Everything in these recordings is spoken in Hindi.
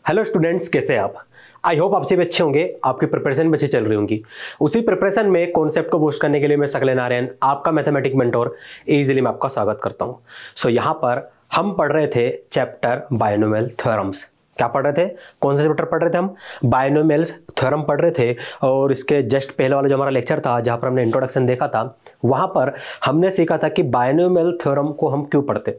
हेलो स्टूडेंट्स, कैसे हैं आप? आई होप आप सभी अच्छे होंगे, आपकी प्रिपरेशन भी अच्छी चल रही होंगी। उसी प्रिपरेशन में कॉन्सेप्ट को बूस्ट करने के लिए मैं सकलेन आर्यन, आपका मैथमेटिक मेंटोर, इजीली मैं आपका स्वागत करता हूं। सो यहाँ पर हम पढ़ रहे थे चैप्टर बायनोमियल थ्योरम्स। क्या पढ़ रहे थे? कौन सा चैप्टर पढ़ रहे थे हम? बायनोमियल्स थ्योरम पढ़ रहे थे। और इसके जस्ट पहले वाला जो हमारा लेक्चर था, जहाँ पर हमने इंट्रोडक्शन देखा था, वहाँ पर हमने सीखा था कि बायनोमियल थ्योरम को हम क्यों पढ़ते।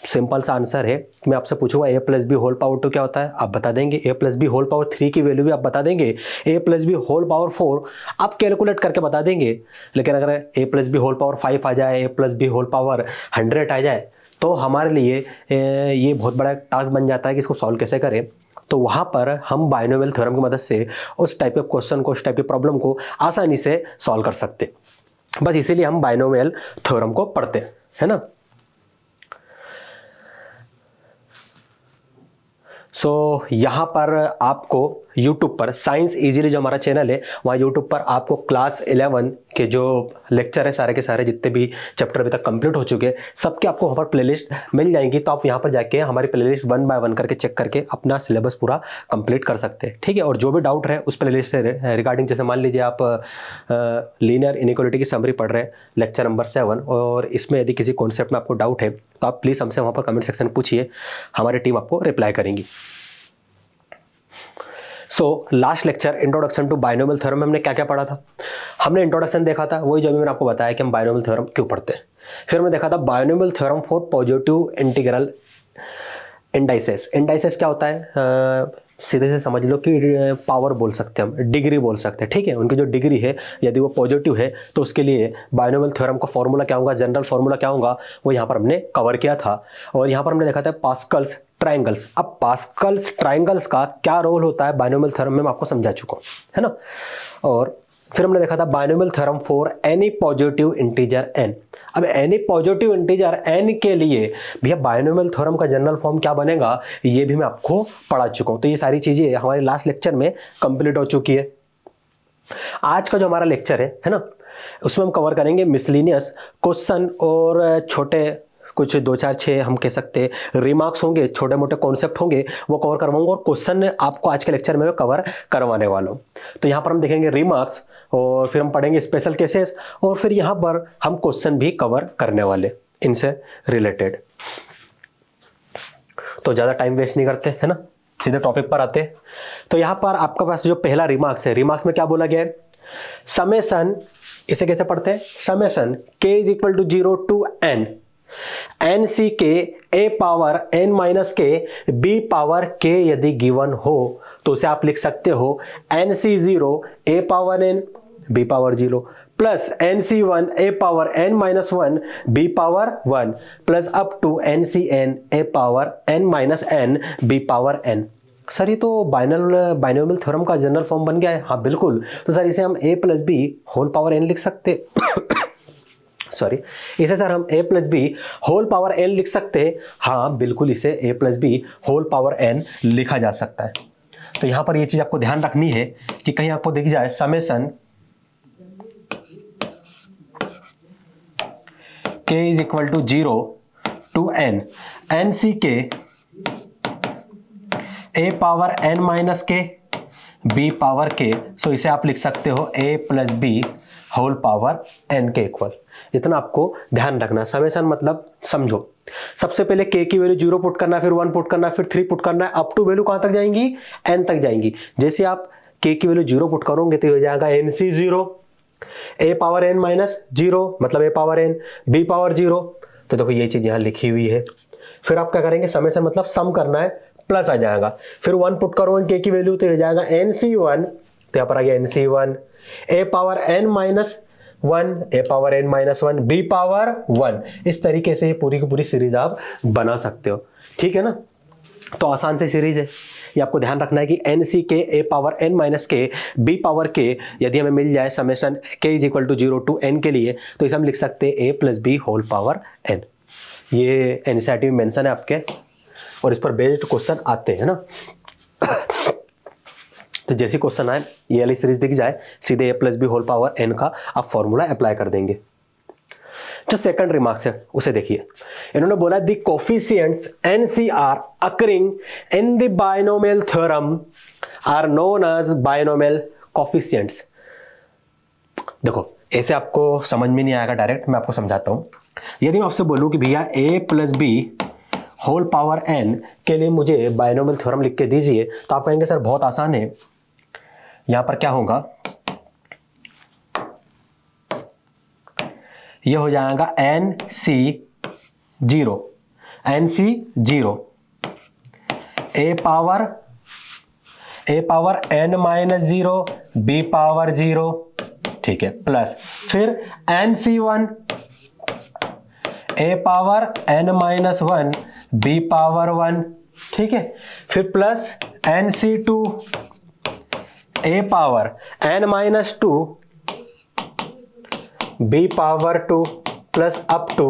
सिंपल सा आंसर है, मैं आपसे पूछूंगा ए प्लस बी होल पावर 2 क्या होता है, आप बता देंगे। ए प्लस बी होल पावर 3 की वैल्यू भी आप बता देंगे। ए प्लस बी होल पावर 4 आप कैलकुलेट करके बता देंगे। लेकिन अगर ए प्लस बी होल पावर 5 आ जाए, ए प्लस बी होल पावर 100 आ जाए, तो हमारे लिए ये बहुत बड़ा टास्क बन जाता है कि इसको सॉल्व कैसे करें। तो वहाँ पर हम बायनोमियल थ्योरम की मदद से उस टाइप ऑफ क्वेश्चन को, उस टाइप की प्रॉब्लम को आसानी से सॉल्व कर सकते। बस इसीलिए हम बायनोमियल थ्योरम को पढ़ते हैं, है ना। यहाँ पर आपको YouTube पर साइंस इजीली जो हमारा चैनल है, वहाँ YouTube पर आपको क्लास 11 के जो लेक्चर है, सारे के सारे जितने भी चैप्टर अभी तक कंप्लीट हो चुके हैं, सबके आपको वहाँ पर प्लेलिस्ट मिल जाएंगी। तो आप यहाँ पर जाके हमारी प्लेलिस्ट 1 बाय 1 करके चेक करके अपना सिलेबस पूरा कंप्लीट कर सकते हैं, ठीक है। और जो भी डाउट है उस प्लेलिस्ट से रिगार्डिंग, जैसे मान लीजिए आप लीनियर इनइक्वालिटी की समरी पढ़ रहे हैं, लेक्चर नंबर 7, और इसमें यदि किसी कॉन्सेप्ट में आपको डाउट है तो आप प्लीज़ हमसे वहाँ पर कमेंट सेक्शन में पूछिए, हमारी टीम आपको रिप्लाई करेंगी। Last lecture introduction to binomial theorem में हमने क्या क्या पढ़ा था? हमने इंट्रोडक्शन देखा था, वही जो अभी मैंने आपको बताया कि हम बायनोमियल थ्योरम क्यों पढ़ते हैं। फिर हमने देखा था binomial theorem for positive integral indices. Indices क्या होता है? सीधे से समझ लो कि पावर बोल सकते हैं हम, डिग्री बोल सकते हैं, ठीक है। उनकी जो डिग्री है, यदि वो पॉजिटिव है, तो उसके लिए बायनोमियल थ्योरम का फॉर्मूला क्या होगा, जनरल फॉर्मूला क्या होगा, वो यहाँ पर हमने कवर किया था। और यहाँ पर हमने देखा था पास्कल्स ट्रायंगल्स। अब पास्कल्स ट्रायंगल्स का क्या रोल होता है बायनोमियल थ्योरम में, मैं आपको समझा चुका हूँ, है ना। और फिर हमने देखा था binomial theorem for any positive integer n। अब एनी पॉजिटिव इंटीजर n के लिए भैया बायनोमियल थ्योरम का जनरल फॉर्म क्या बनेगा, ये भी मैं आपको पढ़ा चुका हूं। तो ये सारी चीजें हमारे लास्ट लेक्चर में कंप्लीट हो चुकी है। आज का जो हमारा लेक्चर है ना, उसमें हम कवर करेंगे मिसलिनियस क्वेश्चन और छोटे कुछ 2 4 6 हम कह सकते रिमार्क्स होंगे, छोटे मोटे कॉन्सेप्ट होंगे, वो कवर करवाऊंगा। और क्वेश्चन आपको आज के लेक्चर में कवर करवाने वाला हूँ। तो यहाँ पर हम देखेंगे रिमार्क्स, और फिर हम पढ़ेंगे स्पेशल केसेस, और फिर यहाँ पर हम क्वेश्चन भी कवर करने वाले इनसे रिलेटेड। तो ज़्यादा टाइम वेस्ट नहीं करते, है ना, सीधे टॉपिक पर आते। तो यहाँ पर आपके पास जो पहला रिमार्क्स है, रिमार्क्स में क्या बोला गया है? समेशन, इसे कैसे पढ़ते हैं? Summation k is equal to 0 to n N C K A power N minus K B power K यदि गिवन हो, तो उसे आप लिख सकते हो N C 0 A power N B power 0 plus N C 1 A power N minus 1 B power 1 plus up to N C N A power N minus N B power N. Sir ये तो बायनोमियल थ्योरम का जनरल फॉर्म बन गया है। हाँ बिल्कुल। तो सर इसे हम A plus B whole power N लिख सकते सॉरी, इसे सर हम a plus B whole power n लिख सकते हैं। हाँ बिल्कुल, इसे a plus B whole power n लिखा जा सकता है। तो यहां पर ये चीज आपको ध्यान रखनी है कि कहीं आपको दिख जाए summation k is equal to 0 to n N C K a power n minus K b power k। So इसे आप लिख सकते हो a plus B whole power n के इक्वल। इतना आपको ध्यान रखना। समेशन मतलब समझो, सबसे पहले k की वैल्यू 0 पुट करना, फिर 1 पुट करना, फिर 3 पुट करना है, अप टू वैल्यू कहां तक जाएंगी? n तक जाएंगी। जैसे आप k की वैल्यू 0 पुट करोगे तो हो जाएगा nc0 a power n minus 0 मतलब a power n b power 0। तो देखो ये चीज यहां लिखी हुई है। फिर आप क्या करेंगे? समेशन मतलब सम करना है, प्लस आ जाएगा। फिर 1 पुट करोगे k की वैल्यू तो हो जाएगा nc1, तो यहां पर आ गया nc1 a power n minus 1 A power n minus 1 B power 1। इस तरीके से ये पूरी की पूरी सीरीज आप बना सकते हो, ठीक है ना। तो आसान से सीरीज है, ये आपको ध्यान रखना है कि N C K A power n minus K B power K यदि हमें मिल जाए summation k is equal to 0 to n के लिए, तो इसे हम लिख सकते हैं a plus B whole power n। ये एनसीईआरटी में मेंशन है आपके, और इस पर बेस्ड क्वेश्चन आते हैं ना। तो जैसे क्वेश्चन आए, ये वाली सीरीज दिख जाए, सीधे a plus B whole power n का आप फॉर्मूला अप्लाई कर देंगे। जो सेकंड रिमार्क्स है उसे देखिए। इन्होंने बोला the coefficients NCR occurring in the binomial theorem are known as binomial coefficients. देखो ऐसे आपको समझ में नहीं आएगा डायरेक्ट, मैं आपको समझाता हूं। यदि मैं आपसे बोलूं कि भैया a+b होल पावर n के लिए मुझे बायनोमियल थ्योरम लिख के दीजिए, तो आप कहेंगे सर बहुत आसान है। यहां पर क्या होगा, ये हो जाएगा NC0 a power n-0 b power 0, ठीक है, प्लस फिर NC1 a power n-1 b power 1, ठीक है, फिर plus NC2 a power n-2 b power 2 plus up to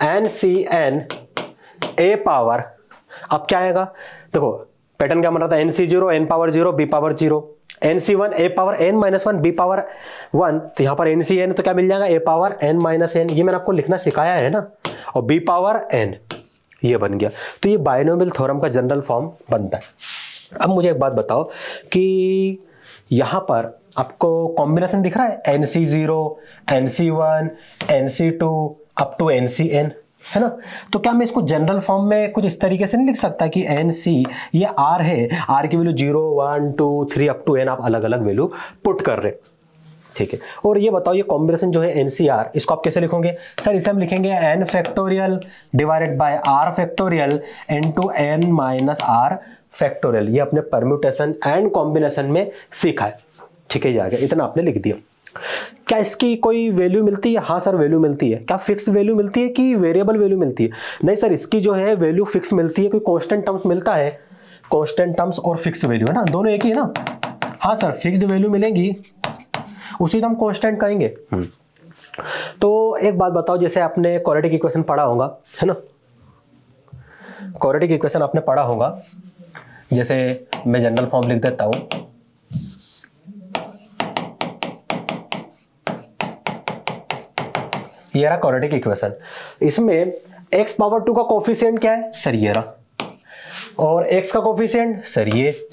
NCN a power, अब क्या आएगा, देखो पैटर्न क्या बन रहा था, NC0 n power 0 b power 0, NC1 a power n-1 b power 1, तो यहां पर NCN तो क्या मिल जाएगा a पावर n-n, ये मैंने आपको लिखना सिखाया है ना, और b पावर n ये बन गया। तो ये बायनोमियल थ्योरम का जनरल फॉर्म बनता है। अब मुझे एक बात बताओ कि यहां पर आपको कॉम्बिनेशन दिख रहा है NC0 NC1 NC2 up to NCN, है ना। तो क्या मैं इसको जनरल फॉर्म में कुछ इस तरीके से नहीं लिख सकता कि NC ये R है, R की वैल्यू 0 1 2 3 अप टू N आप अलग अलग वैल्यू पुट कर रहे, ठीक है। और ये बताओ ये कॉम्बिनेशन जो है NCR, इसको आप कैसे लिखोगे, सर इसे हम लिखेंगे n factorial divided by r factorial into n minus r factorial. ये अपने परम्यूटेशन एंड कॉम्बिनेशन में सीखा है, ठीक है, ये आ गया, इतना आपने लिख दिया। क्या इसकी कोई वैल्यू मिलती है, हाँ सर वैल्यू मिलती है। क्या फिक्स वैल्यू मिलती है कि वेरिएबल वैल्यू मिलती है, नहीं सर इसकी जो है वैल्यू फिक्स मिलती है, कोई कांस्टेंट टर्म्स मिलता है, कांस्टेंट टर्म्स और फिक्स वैल्यू है ना, दोनों एक ही है ना। हाँ सर फिक्स्ड वैल्यू मिलेंगी, उसी को हम कांस्टेंट कहेंगे। तो एक बात बताओ, जैसे आपने क्वाड्रेटिक इक्वेशन पढ़ा होगा, है ना, क्वाड्रेटिक इक्वेशन आपने पढ़ा होगा, जैसे मैं जनरल फॉर्म लिख देता हूं, ये रहा क्वाड्रेटिक इक्वेशन, इसमें x पावर 2 का कोफिशिएंट क्या है, सर ये रहा, और x का कोफिशिएंट सर ये,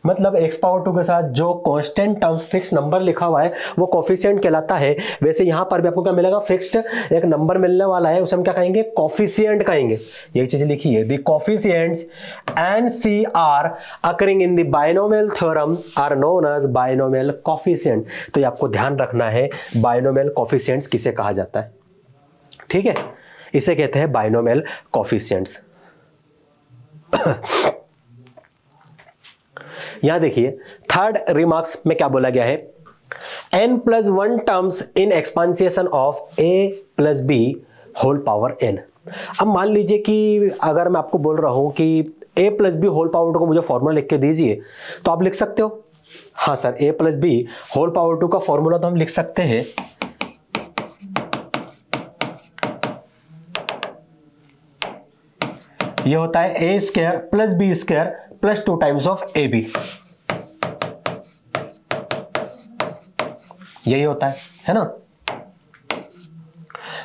मतलब x पावर 2 के साथ जो कांस्टेंट टर्म फिक्स नंबर लिखा हुआ है वो कोफिशिएंट कहलाता है। वैसे यहां पर भी आपको क्या मिलेगा, फिक्स्ड एक नंबर मिलने वाला है, उसे हम क्या कहेंगे, कोफिशिएंट कहेंगे। यही चीज लिखी है, the coefficients NCR occurring in the binomial theorem are known as binomial coefficient. तो ये आपको ध्यान रखना है, बायनोमियल कोफिशिएंट्स किसे कहा जाता है, ठीक है, इसे कहते हैं बायनोमियल कोफिशिएंट्स। यहां देखिए थर्ड रिमार्क्स में क्या बोला गया है, n+1 terms in expansion of a+b whole power n। अब मान लीजिए कि अगर मैं आपको बोल रहा हूं कि a+b होल पावर 2 को मुझे फॉर्मूला लिख के दीजिए, तो आप लिख सकते हो, हाँ सर a+b होल पावर 2 का फॉर्मूला तो हम लिख सकते हैं, ये होता है a square plus b square plus 2 times of ab, यही होता है ना।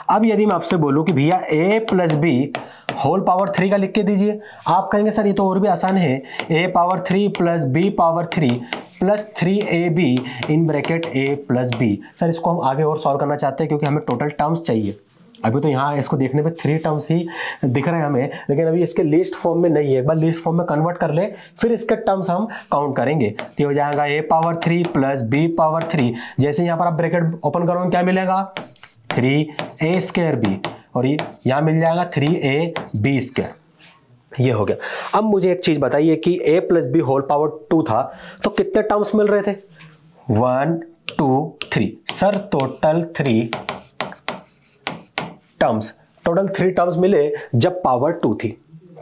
अब यदि मैं आपसे बोलूं कि भैया a+b होल पावर 3 का लिख के दीजिए, आप कहेंगे सर ये तो और भी आसान है, a power 3 plus b power 3 plus 3ab in bracket a+b। Sir इसको हम आगे और सॉल्व करना चाहते हैं क्योंकि हमें टोटल टर्म्स चाहिए। अभी तो यहाँ इसको देखने पे 3 टर्म्स ही दिख रहे हैं हमें, लेकिन अभी इसके लिस्ट फॉर्म में नहीं है, एक बार लिस्ट फॉर्म में कन्वर्ट कर ले फिर इसके टर्म्स हम काउंट करेंगे। तो हो जाएगा a power 3 plus b power 3, जैसे यहाँ पर आप ब्रैकेट ओपन करोगे क्या मिलेगा, 3a स्क्वायर b, और ये यहाँ मिल जाएगा 3ab स्क्वायर, ये हो गया। अब मुझे एक चीज बताइए कि a+b होल पावर 2 था तो कितने टर्म्स मिल रहे थे, 1 2 3, sir total 3 terms, total 3 terms मिले जब पावर 2 थी,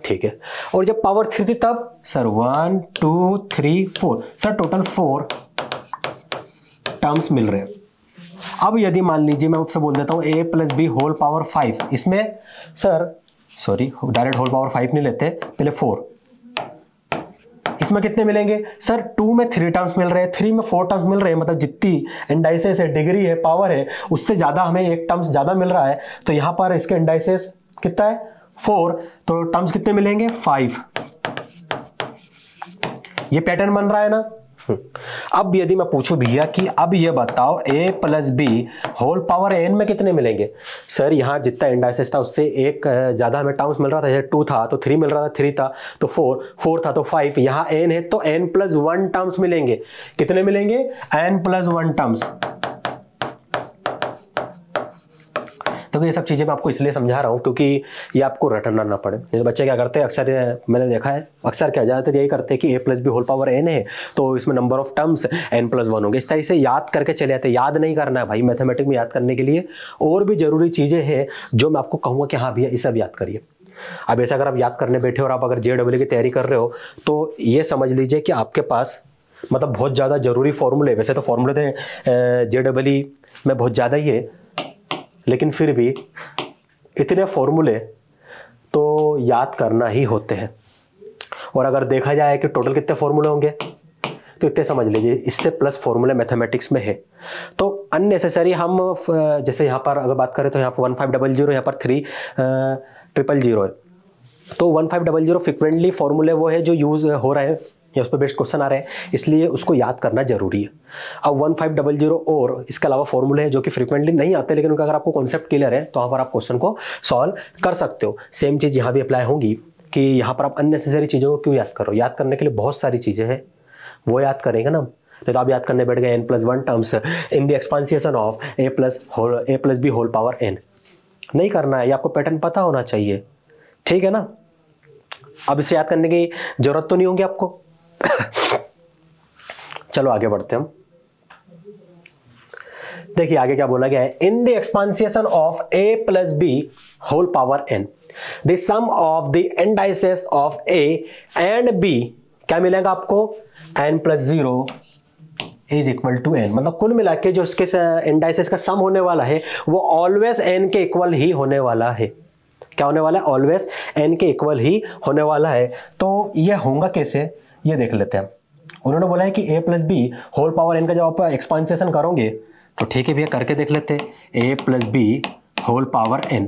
ठीक है, और जब पावर 3 थी तब सर 1 2 3 4, सर टोटल 4 टर्म्स मिल रहे हैं। अब यदि मान लीजिए मैं आपसे बोल देता हूं a+b होल पावर 5, इसमें sir sorry direct whole power 5 नहीं लेते, पहले 4, इसमें कितने मिलेंगे सर, 2 में 3 टर्म्स मिल रहे हैं, 3 में 4 टर्म्स मिल रहे हैं, मतलब जितनी इंडाइसेस है, डिग्री है, पावर है, उससे ज्यादा हमें एक टर्म्स ज्यादा मिल रहा है। तो यहां पर इसके इंडाइसेस कितना है 4, तो टर्म्स कितने मिलेंगे 5। ये पैटर्न बन रहा है ना। अब यदि मैं पूछूं भैया कि अब ये बताओ a plus B whole power n में कितने मिलेंगे, सर यहां जितना इंडाइसेस था उससे एक ज्यादा हमें टर्म्स मिल रहा था, जैसे 2 था तो 3 मिल रहा था, 3 था तो 4 था तो 5, यहां n है तो n प्लस 1 टर्म्स मिलेंगे। कितने मिलेंगे n प्लस 1 टर्म्स। तो ये सब चीजें मैं आपको इसलिए समझा रहा हूं क्योंकि ये आपको रटना ना पड़े। जैसे बच्चे क्या करते हैं अक्सर, मैंने देखा है अक्सर क्या ज्यादातर यही करते हैं कि a plus B whole power n है तो इसमें number of terms n plus 1 होंगे, इस तरह से याद करके चले जाते हैं। याद नहीं करना है भाई, मैथमेटिक्स में याद करने के लिए और भी जरूरी चीजें हैं जो मैं आपको कहूंगा कि हाँ भैया ये सब याद करिए। अब ऐसा अगर आप याद करने बैठे और आप अगर JEE की तैयारी कर रहे हो तो ये समझ लीजिए कि आपके पास मतलब बहुत ज्यादा जरूरी फॉर्मूले, वैसे तो फॉर्मूले थे JEE में बहुत ज्यादा ही है, लेकिन फिर भी इतने फॉर्मूले तो याद करना ही होते हैं। और अगर देखा जाए कि टोटल कितने फॉर्मूले होंगे तो इतने समझ लीजिए, इससे प्लस फॉर्मूले मैथमेटिक्स में है। तो अननेसेसरी हम जैसे यहाँ पर अगर बात करें तो यहाँ पर 1500, यहाँ पर 3000 है, तो 1500 फ्रिक्वेंटली फॉर्मूले वो है जो यूज हो रहे हैं या उस पर बेस्ड क्वेश्चन आ रहे हैं, इसलिए उसको याद करना जरूरी है। अब 1500 और इसके अलावा फॉर्मूले हैं जो कि फ्रिक्वेंटली नहीं आते, लेकिन उनका अगर आपको कॉन्सेप्ट क्लियर है तो वहाँ पर आप क्वेश्चन को सॉल्व कर सकते हो। सेम चीज़ यहाँ भी अप्लाई होगी कि यहाँ पर आप अननेसेसरी चीज़ों को क्यों याद करो। याद करने के लिए बहुत सारी चीज़ें हैं, वो याद करेंगे ना। नहीं तो आप याद करने बैठ गए n plus 1 terms in the expansion of a plus B whole power n। नहीं करना है, ये आपको पैटर्न पता होना चाहिए, ठीक है ना। अब इसे याद करने की जरूरत तो नहीं होगी आपको। चलो आगे बढ़ते हैं हम। देखिए आगे क्या बोला गया है, in the expansion of a plus B whole power n the sum of the indices of a and b क्या मिलेगा आपको, n plus 0 is equal to n। मतलब कुल मिला के जो इसके इंडाइसेस का सम होने वाला है वो ऑलवेज n के इक्वल ही होने वाला है। क्या होने वाला है, ऑलवेज n के इक्वल ही होने वाला है। तो ये होगा कैसे ये देख लेते हैं। उन्होंने बोला है कि a plus B whole power n का जब आप एक्सपांसेशन करोगे तो ठीक है भैया करके देख लेते हैं। a plus B whole power n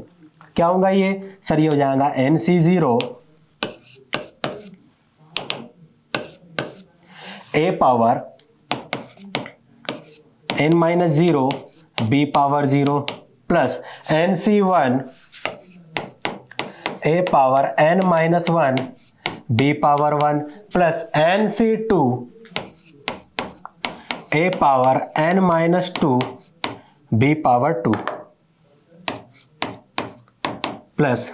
क्या होगा ये सर, ये हो जाएगा nc0 a power n minus 0 b power 0 plus nc1 a power n minus 1 b power 1 plus nc2 a power n minus 2 b power 2 plus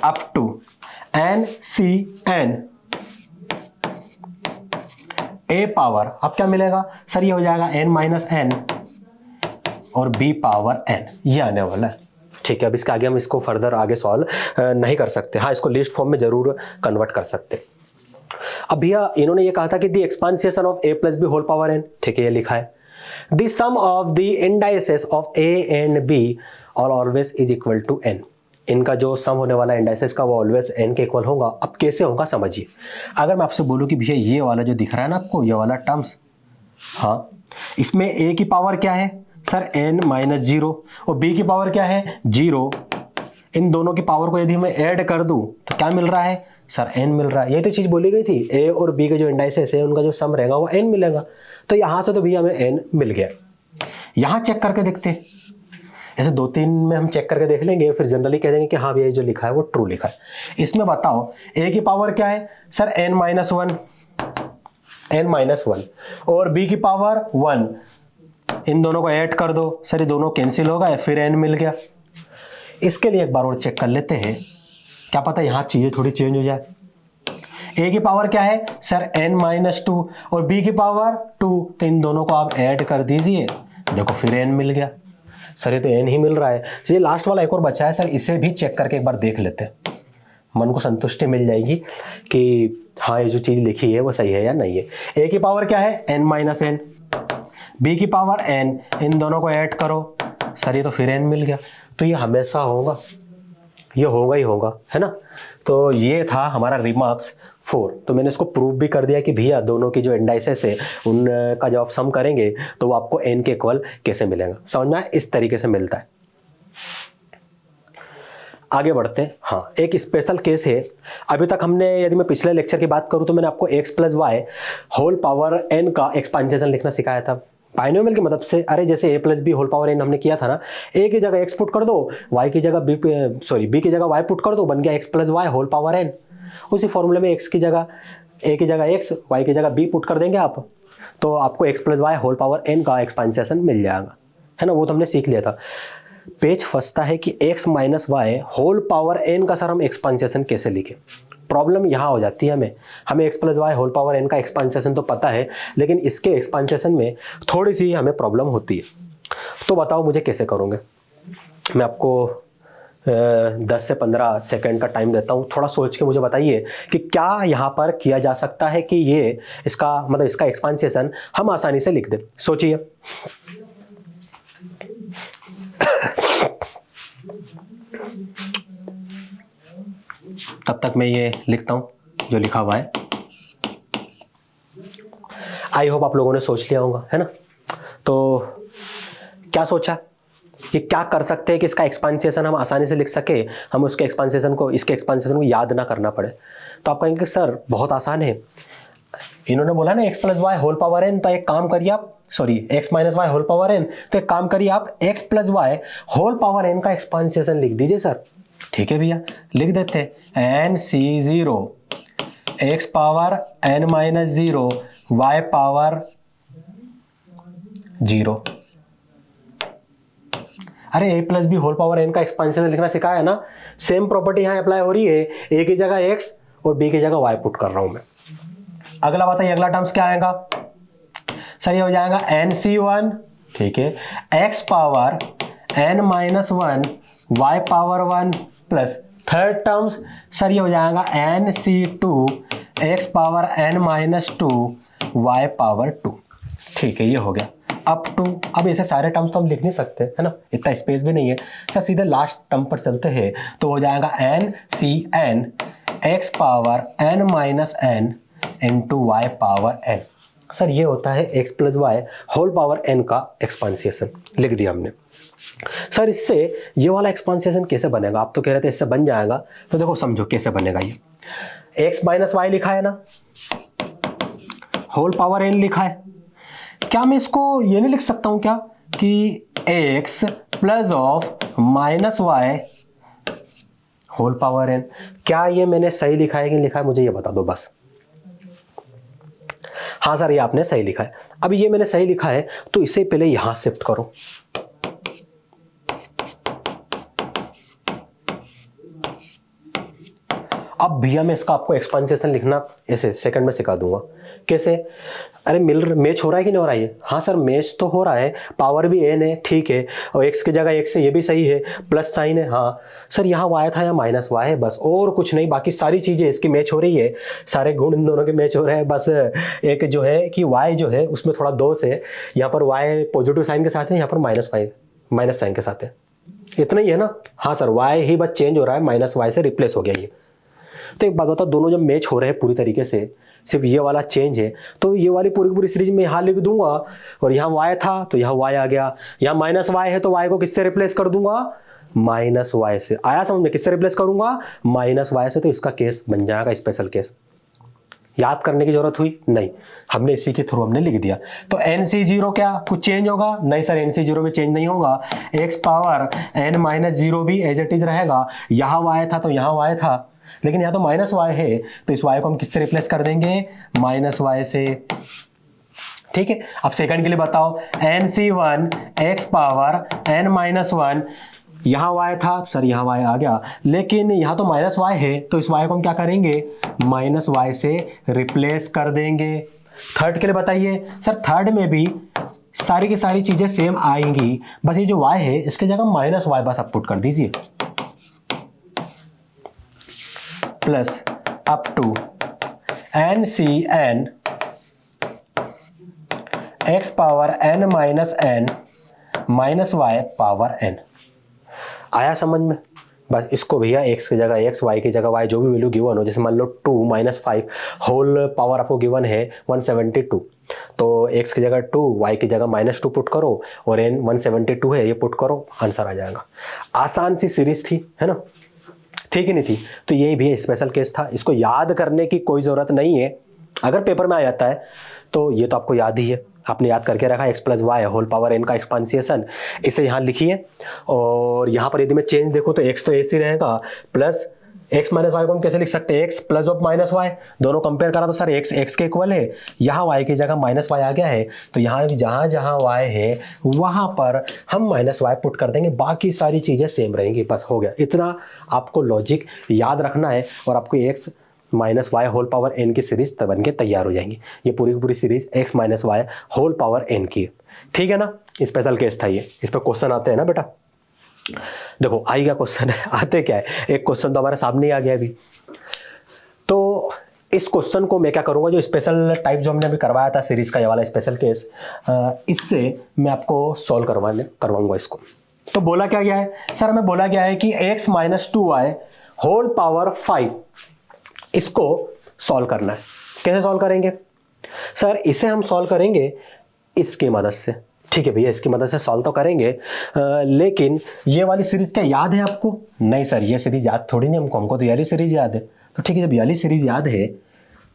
up to ncn a power, अब क्या मिलेगा सर, ये हो जाएगा n माइनस n और b पावर n, ये आने वाला है। ठीक है, अब इसके आगे हम इसको फर्दर आगे सॉल्व नहीं कर सकते, हाँ इसको लिस्ट फॉर्म में जरूर कन्वर्ट कर सकते। अब भैया इन्होंने ये कहा था कि the expansion of a plus B whole power n, ठीक है ये लिखा है, the sum of the indices of a and b और always is equal to n। इनका जो सम होने वाला इंडाइसेस का वो ऑलवेज n के इक्वल होगा। अब कैसे होगा समझिए, अगर मैं आपसे बोलूं कि भैया ये वाला जो दिख रहा है ना आपको, ये वाला टर्म्स, हाँ इसमें a की पावर क्या है सर n माइनस 0 और b की पावर क्या है 0। इन दोनों की पावर को यदि मैं ऐड कर दूं तो क्या मिल रहा है सर n मिल रहा है। यही तो चीज बोली गई थी, a और b के जो इंडाइसेस है उनका जो सम रहेगा वो n मिलेगा। तो यहां से तो भैया हमें n मिल गया। यहां चेक करके देखते हैं, ऐसे 2-3 में हम चेक करके देख लेंगे, फिर जनरली कह देंगे कि हाँ भैया जो लिखा है वो ट्रू लिखा है। इसमें बताओ a की पावर क्या है सर n माइनस 1 और b की पावर 1, इन दोनों को ऐड कर दो सर, ये दोनों कैंसिल हो गए, फिर n मिल गया। इसके लिए एक बार और चेक कर लेते हैं, क्या पता यहाँ चीजें थोड़ी चेंज हो जाए। a की पावर क्या है सर n माइनस 2 और b की पावर 2, तो इन दोनों को आप ऐड कर दीजिए, देखो फिर n मिल गया। सर ये तो n ही मिल रहा है। ये लास्ट वाला एक और बचा है सर, इसे भी चेक करके एक बार देख लेते हैं, मन को संतुष्टि मिल जाएगी कि हाँ ये जो चीज लिखी है वो सही है या नहीं है। a की पावर क्या है n माइनस n, b की पावर n, इन दोनों को ऐड करो सर, ये तो फिर n मिल गया। तो ये हमेशा होगा, ये होगा ही होगा, है ना। तो ये था हमारा रिमार्क्स 4। तो मैंने इसको प्रूव भी कर दिया कि भैया दोनों की जो इंडाइसेस है उनका जब आप सम करेंगे तो वो आपको n के इक्वल कैसे मिलेगा, समझ में आया, इस तरीके से मिलता है। आगे बढ़ते हैं। हाँ, एक स्पेशल केस है। अभी तक हमने, यदि मैं पिछले लेक्चर की बात करूं तो मैंने आपको x plus y whole power n का एक्सपांशन लिखना सिखाया था बाइनोमियल की मदद से। अरे जैसे a plus B whole power n हमने किया था ना, a की जगह x पुट कर दो, y की जगह b की जगह y पुट कर दो, बन गया x plus y whole power n। उसी फॉर्मूले में x की जगह a की जगह x, y की जगह b पुट कर देंगे आप, तो आपको x plus y whole power n का एक्सपांशन मिल जाएगा, है ना। वो तो हमने सीख लिया था। पेज फंसता है कि x minus y whole power n का सर हम एक्सपांशन कैसे लिखें। प्रॉब्लम यहाँ हो जाती है, हमें x plus y whole power n का एक्सपांशन तो पता है, लेकिन इसके एक्सपांशन में थोड़ी सी हमें प्रॉब्लम होती है। तो बताओ मुझे कैसे करोगे। मैं आपको 10 से 15 सेकंड का टाइम देता हूँ, थोड़ा सोच के मुझे बताइए कि क्या यहाँ पर किया जा सकता है कि ये इसका मतलब इसका एक्सपांशन हम आसानी से लिख दें। सोचिए। तब तक मैं ये लिखता हूं जो लिखा हुआ है। आई होप आप लोगों ने सोच लिया होगा, है ना। तो क्या सोचा कि क्या कर सकते हैं कि इसका एक्सपांशन हम आसानी से लिख सके, हम उसके एक्सपांशन को, इसके एक्सपांशन को याद ना करना पड़े। तो आप कहेंगे सर बहुत आसान है, इन्होंने बोला ना x plus y whole power n, तो एक काम करिए आप, sorry x minus y whole power n, तो एक काम करिए आप x plus y whole power n का एक्सपांशन लिख दीजिए सर। ठीक है भैया, लिख देते हैं nc0 x power n minus 0 y power 0। अरे a plus B whole power n का एक्सपांशन लिखना सिखाया है ना, सेम प्रॉपर्टी यहाँ अप्लाई हो रही है, a की जगह x और b की जगह y पुट कर रहा हूं मैं। अगला बताइए, अगला टर्म्स क्या आएगा सर, ये हो जाएगा nc1, ठीक है, x power n minus 1 y power 1 plus third terms sir ये हो जाएगा nc2 x power n minus 2 y power 2। ठीक है, ये हो गया अप टू। अब ऐसे सारे टर्म्स तो हम लिख नहीं सकते, है ना, इतना स्पेस भी नहीं है सर। सीधे लास्ट टर्म पर चलते हैं, तो हो जाएगा ncn x power n minus n into y power n। Sir ये होता है x plus y whole power n का एक्सपांशन, लिख दिया हमने। सर इससे ये वाला एक्सपांशन कैसे बनेगा, आप तो कह रहे थे इससे बन जाएगा, तो देखो समझो कैसे बनेगा। ये x माइनस वाई लिखा है ना, होल पावर n लिखा है, क्या मैं इसको ये नहीं लिख सकता हूं क्या कि x plus of minus y whole power n। क्या ये मैंने सही लिखा है कि नहीं लिखा है, मुझे ये बता दो बस। हाँ सर ये आपने सही लिखा है। अब ये मैंने सही लिखा है तो इसे पहले यहां शिफ्ट करो। अब भैया मैं इसका आपको एक्सपांशन लिखना ऐसे सेकंड में सिखा दूंगा। कैसे? अरे मैच हो रहा है कि नहीं हो रहा है? हाँ सर मैच तो हो रहा है, पावर भी n है, ठीक है, और x की जगह x है, ये भी सही है, प्लस साइन है। हाँ सर यहाँ y था, यहाँ माइनस y है, बस और कुछ नहीं, बाकी सारी चीजें इसकी मैच हो रही है, सारे गुण इन दोनों के मैच हो रहे हैं। बस एक जो है कि y जो है उसमें थोड़ा दोष है, यहाँ पर y पॉजिटिव साइन के साथ है, यहाँ पर माइनस साइन के साथ है, इतना ही है ना। हाँ सर y ही बस चेंज हो रहा है, माइनस y से रिप्लेस हो गया ये। तो एक बात बताओ, दोनों जब मैच हो रहे हैं पूरी तरीके से, सिर्फ ये वाला चेंज है, तो ये वाली पूरी पूरी सीरीज में यहाँ लिख दूंगा, और यहाँ y था तो यहाँ y आ गया, यहाँ माइनस y है तो y को किससे रिप्लेस कर दूंगा, माइनस y से। आया समझ में, किससे रिप्लेस करूंगा, माइनस y से। तो इसका केस बन जाएगा स्पेशल केस। याद करने की जरूरत हुई नहीं, हमने इसी के थ्रू हमने लिख दिया। तो nc0 क्या कुछ चेंज होगा? नहीं सर nc0 में चेंज नहीं होगा, x पावर n माइनस 0 भी एज इट इज रहेगा। यहाँ y था तो यहाँ y था, लेकिन यहाँ तो माइनस y है, तो इस y को हम किससे रिप्लेस कर देंगे, माइनस y से। ठीक है, अब सेकंड के लिए बताओ, nc1 x power n minus 1, यहाँ y था सर, यहाँ y आ गया, लेकिन यहाँ तो माइनस y है, तो इस y को हम क्या करेंगे, माइनस y से रिप्लेस कर देंगे। थर्ड के लिए बताइए सर, थर्ड में भी सारी की सारी चीजें सेम आएंगी, बस ये जो y है इसकी जगह माइनस y बस आप पुट कर दीजिए, plus up to ncn x power n minus n minus y power n। आया समझ में? बस इसको भैया x की जगह x, y की जगह y, जो भी वैल्यू गिवन हो, जैसे मान लो 2 - 5 होल पावर आपको गिवन है 172, तो x की जगह 2, y की जगह -2 पुट करो और n 172 है ये पुट करो, आंसर आ जाएगा। आसान सी सीरीज थी, है ना, ठीक ही नहीं थी। तो ये भी स्पेशल केस था, इसको याद करने की कोई ज़रूरत नहीं है, अगर पेपर में आ जाता है तो ये तो आपको याद ही है, आपने याद करके रखा x + y whole power n का एक्सपांसिएशन, इसे यहाँ लिखिए। और यहाँ पर यदि मैं चेंज देखूँ तो x तो ऐसे ही रहेगा, प्लस x - y को हम कैसे लिख सकते हैं, x प्लस ऑफ -y, दोनों कंपेयर करा तो सर x के इक्वल है, यहाँ y की जगह -y आ गया है, तो यहाँ जहाँ जहाँ y है वहाँ पर हम -y पुट कर देंगे, बाकी सारी चीज़ें सेम रहेंगी, बस हो गया। इतना आपको लॉजिक याद रखना है और आपको x - y whole power n की सीरीज बन के तैयार हो जाएंगी। ये पूरी की पूरी series x - y whole power n की है, ठीक है ना। स्पेशल केस था ये, इस पर क्वेश्चन आते हैं ना बेटा। देखो आई का क्वेश्चन है, आते क्या है, एक क्वेश्चन तो हमारे सामने ही आ गया अभी। तो इस क्वेश्चन को मैं क्या करूंगा, जो स्पेशल टाइप जो हमने अभी करवाया था सीरीज का, ये वाला स्पेशल केस, इससे मैं आपको सॉल्व करवाऊंगा इसको। तो बोला क्या गया है सर, हमें बोला गया है कि x - 2y होल पावर 5, इसको सॉल्व करना है। कैसे सॉल्व करेंगे सर, इसे हम सॉल्व करेंगे इसकी मदद से, ठीक है भैया, इसकी मदद से सॉल्व तो करेंगे, लेकिन ये वाली सीरीज क्या याद है आपको? नहीं सर, ये सीरीज याद थोड़ी नहीं हमको तो ये वाली सीरीज याद है। तो ठीक है, जब ये वाली सीरीज याद है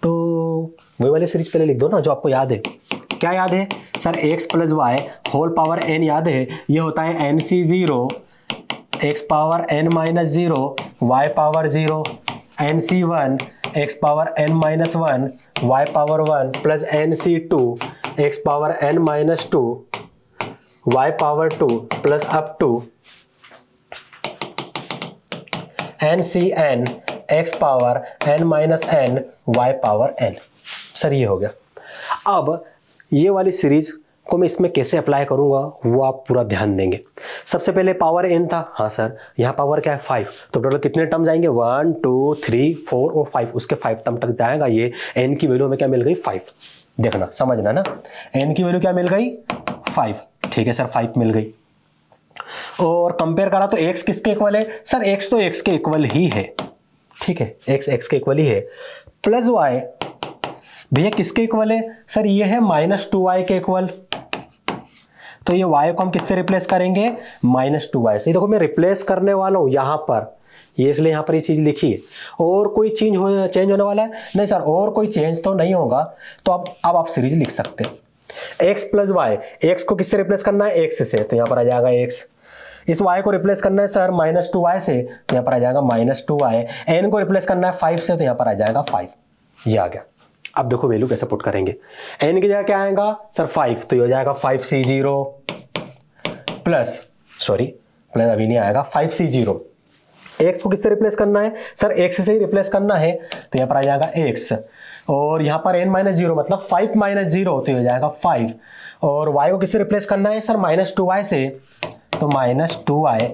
तो वही वाली सीरीज पहले लिख दो ना जो आपको याद है। क्या याद है sir, x + y whole power n याद है, ये होता है nc0, x power n - 0, y power 0, nc1 x power n - 1, y power 1 plus nc2 x power n - 2, y power 2 plus up to ncn x power n - n, y power n। Sir ये हो गया। अब ये वाली सीरीज को मैं इसमें कैसे अप्लाई करूंगा वो आप पूरा ध्यान देंगे। सबसे पहले पावर n था, हाँ सर, यहाँ पावर क्या है 5, तो टोटल कितने टर्म जाएंगे 1 2 3 4 और 5, उसके 5 टर्म तक जाएगा। ये n की वैल्यू में क्या मिल गई 5, देखना समझना ना, n की वैल्यू क्या मिल गई 5, ठीक है सर 5 मिल गई। और कंपेयर करा तो x किसके इक्वल है सर, x तो x के इक्वल ही है, ठीक है, x के इक्वल ही है, प्लस y भैया किसके इक्वल है सर, ये है -2y के इक्वल, तो ये y को हम किससे रिप्लेस करेंगे -2y से। देखो मैं रिप्लेस करने वाला हूं यहां पर, ये इसलिए यहां पर ये चीज लिखी है। और कोई चेंज होने वाला है नहीं सर, और कोई चेंज तो नहीं होगा, तो अब आप सीरीज लिख सकते हैं x + y, x को किससे रिप्लेस करना है x से, तो यहां पर आ जाएगा x, इस y को रिप्लेस करना है सर -2y से, तो यहां पर आ जाएगा -2y, n को रिप्लेस करना है 5 से, तो यहां पर आ जाएगा 5, ये आ गया। अब देखो वैल्यू कैसे पुट करेंगे, n की जगह क्या आएगा सर 5, तो ये हो जाएगा 5c0 प्लस, सॉरी प्लस अभी नहीं आएगा, 5c0। x को किससे रिप्लेस करना है सर, x से ही रिप्लेस करना है, तो यहाँ पर आ जाएगा x, और यहाँ पर n - 0 मतलब 5 - 0, तो ये हो जाएगा 5, और y को किससे रिप्लेस करना है सर -2y से, तो -2y,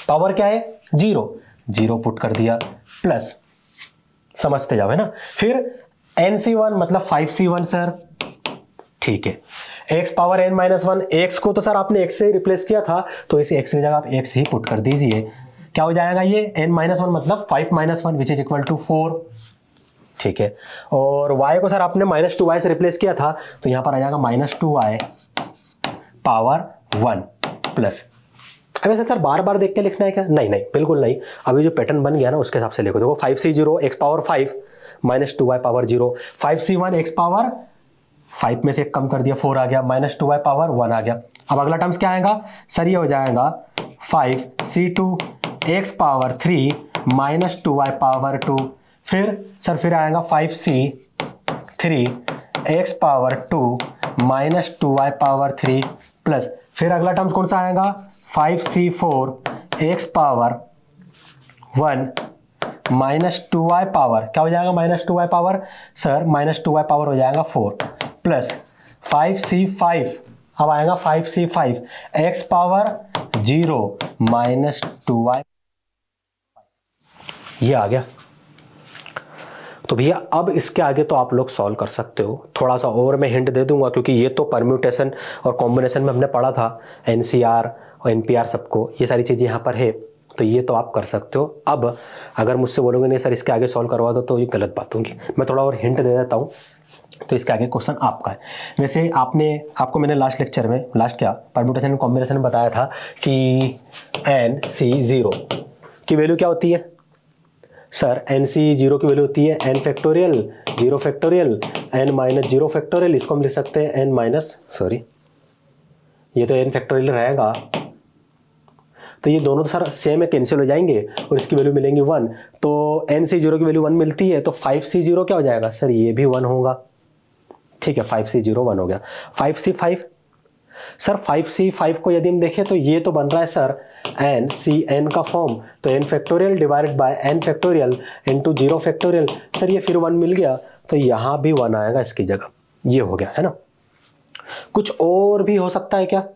पावर क्या है 0 पुट कर दिया, प्लस, समझते जाओ है ना। फिर nc1 मतलब 5c1 सर, ठीक है, x पावर n - 1, x को तो सर आपने x से रिप्लेस किया था, तो इसे x की जगह आप x ही पुट कर दीजिए, क्या हो जाएगा ये n - 1 मतलब 5 - 1 विच इज इक्वल टू 4, ठीक है। और y को सर आपने -2y से रिप्लेस किया था, तो यहां पर आ जाएगा -2y पावर 1 प्लस। अब ऐसे सर बार बार देख के लिखना है क्या, नहीं बिल्कुल नहीं, अभी जो पैटर्न बन गया ना उसके हिसाब से लिखो। देखो 5c0 x power 5 -2y power 0, 5c1 x power 5 में से एक कम कर दिया 4 आ गया, -2y पावर 1 आ गया। अब अगला टर्म्स क्या आएगा सर, ये हो जाएगा 5c2 x power 3 -2y power 2, फिर आएगा 5c3 x power 2 -2y power 3 plus, फिर अगला टर्म्स कौन सा आएगा 5c4 x power 1 -2y power, क्या हो जाएगा -2y power sir, -2y power हो जाएगा 4 प्लस 5c5, अब आएगा 5c5 x पावर 0 -2y, ये आ गया। तो भैया अब इसके आगे तो आप लोग सॉल्व कर सकते हो, थोड़ा सा और मैं हिंट दे दूंगा, क्योंकि ये तो परम्यूटेशन और कॉम्बिनेशन में हमने पढ़ा था, एनसीआर और एनपीआर सबको, ये सारी चीज़ें यहाँ पर है। तो ये तो आप कर सकते हो। अब अगर मुझसे बोलोगे नहीं सर इसके आगे सॉल्व करवा दो, तो ये गलत बात होगी। मैं थोड़ा और हिंट दे देता हूँ, तो इसके आगे क्वेश्चन आपका है। वैसे आपको मैंने लास्ट लेक्चर में, लास्ट क्या, परम्यूटेशन एंड कॉम्बिनेशन में बताया था कि NC0 की वैल्यू क्या होती है सर? NC0 की वैल्यू होती है n factorial 0 factorial n minus 0 factorial. इसको हम लिख सकते हैं n माइनस, सॉरी ये तो n फैक्टोरियल रहेगा, तो ये दोनों तो सर सेम है, कैंसिल हो जाएंगे और इसकी वैल्यू मिलेंगी 1। तो NC0 की वैल्यू 1 मिलती है, तो 5C0 क्या हो जाएगा सर? ये भी 1 होगा। ठीक है, 5C0 1 हो गया। 5C5 सर, 5C5 को यदि हम देखें तो ये तो बन रहा है सर NCn का फॉर्म, तो n factorial divided by n factorial into 0 factorial. Sir ये फिर 1 मिल गया, तो यहाँ भी 1 आएगा इसकी जगह। ये हो गया है ना। कुछ और भी हो सकता है क्या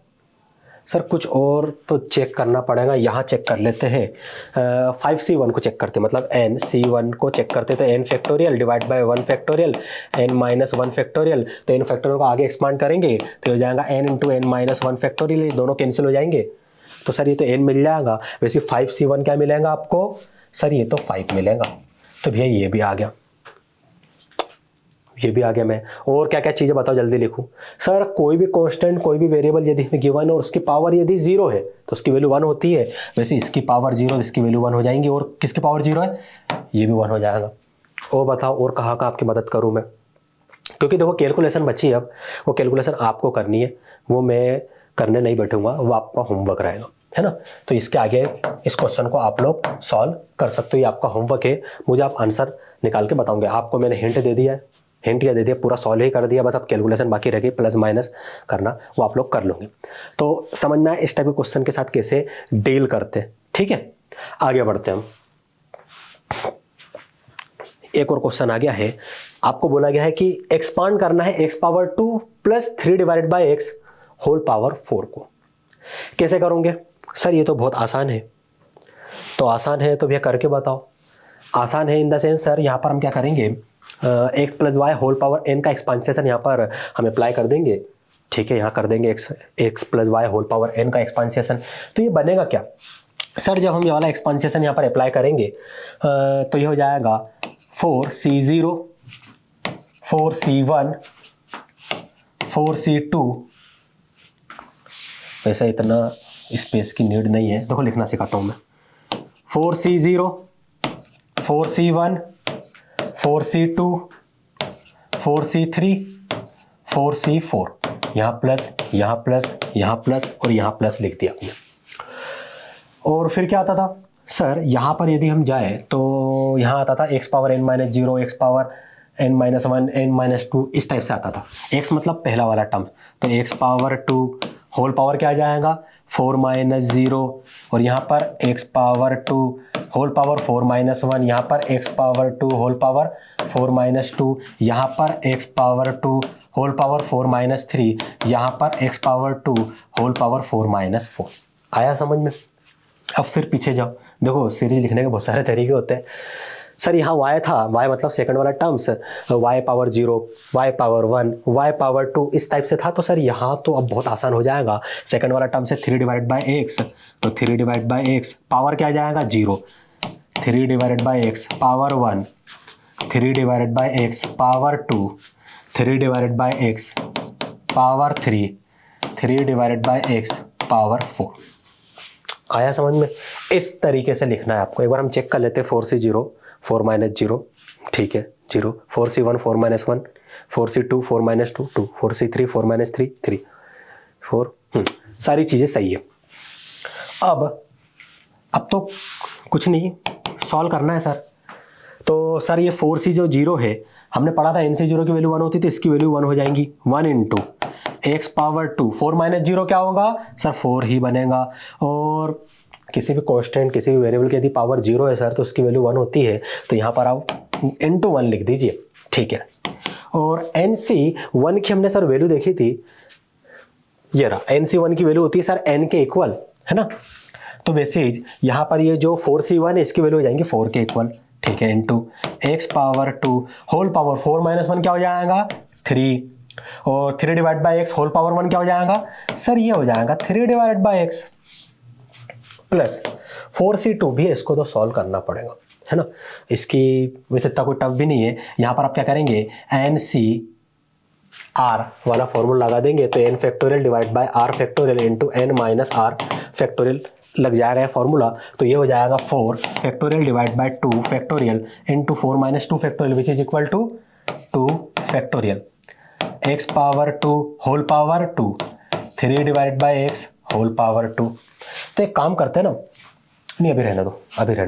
सर? कुछ और तो चेक करना पड़ेगा, यहाँ चेक कर लेते हैं। 5C1 को चेक करते हैं, मतलब NC1 को चेक करते हैं, तो n factorial divide bye 1 factorial n minus 1 factorial. तो n फैक्टोरियल को आगे एक्सपांड करेंगे तो हो जाएगा n into n minus 1 factorial. ये दोनों कैंसिल हो जाएंगे, तो सर ये तो n मिल जाएगा। वैसे 5C1 क्या मिलेगा आपको सर? ये तो 5 मिलेगा। तो भैया ये भी आ गया, ये भी आ गया। मैं और क्या क्या चीज़ें बताओ, जल्दी लिखूं सर। कोई भी कांस्टेंट, कोई भी वेरिएबल यदि हमें गिवन है और उसकी पावर यदि 0 है तो उसकी वैल्यू 1 होती है। वैसे इसकी पावर 0, इसकी वैल्यू 1 हो जाएंगी, और किसकी पावर 0 है? ये भी 1 हो जाएगा। और बताओ और कहाँ का आपकी मदद करूँ मैं, क्योंकि देखो कैलकुलेशन बची है, अब वो कैलकुलेशन आपको करनी है, वो मैं करने नहीं बैठूंगा, वो आपका होमवर्क रहेगा, है ना। तो इसके आगे इस क्वेश्चन को आप लोग सॉल्व कर सकते हो, ये आपका होमवर्क है। मुझे आप आंसर निकाल के बताओगे। आपको मैंने हिंट दे दिया है, हिंट क्या दे दिया, पूरा सॉल्व ही कर दिया, बस अब कैलकुलेशन बाकी रह गई, प्लस माइनस करना, वो आप लोग कर लोगे। तो समझ में आए इस टाइप के क्वेश्चन के साथ कैसे डील करते हैं। ठीक है, आगे बढ़ते हैं हम। एक और क्वेश्चन आ गया है, आपको बोला गया है कि एक्सपांड करना है x power 2 plus 3 divided by x whole power 4 को। कैसे करोगे सर? ये तो बहुत आसान है। तो आसान है तो भैया करके बताओ। आसान है इन द सेंस सर, यहाँ पर हम क्या करेंगे, x plus y whole power n का एक्सपांशन यहाँ पर हम अप्लाई कर देंगे। ठीक है, यहाँ कर देंगे x plus y whole power n का एक्सपांशन। तो ये बनेगा क्या सर? जब हम ये वाला एक्सपांशन यहाँ पर अप्लाई करेंगे तो ये हो जाएगा 4C0 4C1 4C2। वैसे इतना स्पेस की नीड नहीं है, देखो लिखना सिखाता हूँ मैं। 4C0 4C1 4C2 4C3 4C4। यहाँ प्लस, यहाँ प्लस, यहाँ प्लस और यहाँ प्लस लिख दिया आपने। और फिर क्या आता था सर? यहाँ पर यदि हम जाए तो यहाँ आता था x power n minus 0, x power n minus 1, n minus 2, इस टाइप से आता था। x मतलब पहला वाला टर्म, तो x पावर 2 होल पावर क्या आ जाएगा 4 माइनस 0, और यहाँ पर x power 2 whole power 4 minus 1, यहाँ पर x power 2 whole power 4 minus 2, यहाँ पर x power 2 whole power 4 minus 3, यहाँ पर x power 2 whole power 4 minus 4। आया समझ में? अब फिर पीछे जाओ, देखो सीरीज लिखने के बहुत सारे तरीके होते हैं सर। यहाँ y था, y मतलब सेकंड वाला terms, y power 0, y power 1, y power 2, इस टाइप से था। तो सर यहाँ तो अब बहुत आसान हो जाएगा। सेकंड वाला टर्म से 3 डिवाइड बाय x, तो 3 डिवाइड बाय x पावर क्या आ जाएगा 0, 3 divide by x power 1, 3 divide by x power 2, 3 divide by x power 3, 3 divide by x power 4। आया समझ में? इस तरीके से लिखना है आपको। एक बार हम चेक कर लेते हैं। 4C0 4 माइनस 0, ठीक है 0, 4C1 4 minus 1, 4C2 4 minus 2 2, 4C3 4 minus 3 3 4। सारी चीज़ें सही है। अब तो कुछ नहीं, सॉल्व करना है सर। तो सर ये 4C जो 0 है, हमने पढ़ा था NC0 की वैल्यू 1 होती थी, इसकी वैल्यू 1 हो जाएंगी 1 इंटू x पावर 2, 4 माइनस 0 क्या होगा सर? 4 ही बनेगा। और किसी भी कांस्टेंट, किसी भी वेरिएबल की यदि पावर 0 है सर, तो उसकी वैल्यू 1 होती है, तो यहाँ पर आप इंटू 1 लिख दीजिए। ठीक है, और NC1 की हमने सर वैल्यू देखी थी, ये रहा। NC1 की वैल्यू होती है सर n के इक्वल, है ना। तो वैसे यहाँ पर ये जो 4C1 है, इसकी वैल्यू हो जाएंगी 4 के इक्वल। ठीक है, into x power 2 whole power 4 minus 1 क्या हो जाएगा 3, और 3 divide by x whole power 1 क्या हो जाएगा सर? ये हो जाएगा 3 divide by x plus 4c2 भी इसको तो सॉल्व करना पड़ेगा, है ना। इसकी वैसे इतना कोई टफ भी नहीं है। यहाँ पर आप क्या करेंगे, NCR वाला फॉर्मूला लगा देंगे तो n factorial divide bye r factorial into n minus r factorial लग जा रहा है फॉर्मूला। तो ये हो जाएगा 4 factorial divide by 2 factorial into 4 minus 2 factorial which is equal to 2 factorial x power 2 whole power 2 3 divide by x whole power 2। तो एक काम करते हैं ना, नहीं अभी रहने